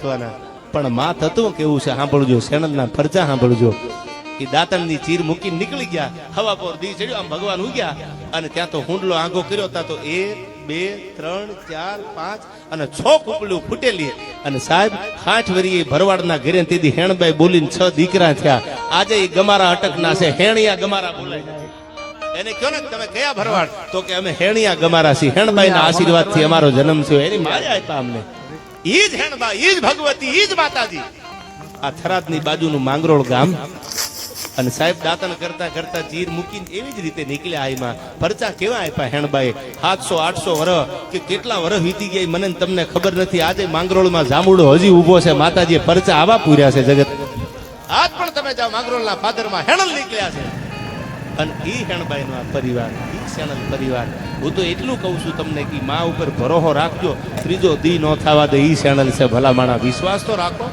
રાખવાના. પણ માં તત્વ કેવું છે સાંભળજો, શેણલના પરચા સાંભળજો. એ દાંતણની ચીર મૂકી નીકળી ગયા, હવા પર દી ચડ્યો, આમ ભગવાન ઉગ્યા અને ત્યાં તો હુંડલો આંગો કર્યો. ત્યાં તો 1 2 3 4 5 અને 6 કૂપલું ફૂટેલી. અને સાહેબ 8 વરી ભરવાડના ઘરે તેથી હેણબાઈ બોલીને 6 દીકરા થયા. આજે એ ગમારા અટકના છે, હેણિયા ગમારા બોલાય. એને કયો ને તમે કયા ભરવાડ? તો કે અમે હેણિયા ગમારા છીએ, હેણબાઈના આશીર્વાદથી અમારો જન્મ થયો, એની માયા આપ્યા અમને. ઈ જ હેણબા, ઈ જ ભગવતી, ઈ જ માતાજી. આ થરાદની બાજુનું માંગરોળ ગામ. અને સાહેબ દાંતણ કરતા કરતા ચીર મૂકીને એવી જ રીતે નીકળ્યા. આઈમાં પરચા કેવા આપ્યા હેણબાઈ, 700 800 વર્ષ કે કેટલા વર્ષ વીતી ગયા મને તમને ખબર નથી. આજે માંગરોળમાં જાંબુડો હજી ઉભો છે. માતાજીએ પરચા આવા પૂર્યા છે જગત. આજ પણ તમે જાઓ માંગરોળના ફાદરમાં હેણલ નીકળ્યા છે. અને ઈ હેણબાઈનો આ પરિવાર, ઈ શેણલ પરિવાર. હું તો એટલું કહું છું તમને કે માં ઉપર ભરોસો રાખજો, ત્રીજો દી નો થવા દે. ઈ શેણલ છે ભલા માણા, વિશ્વાસ તો રાખો.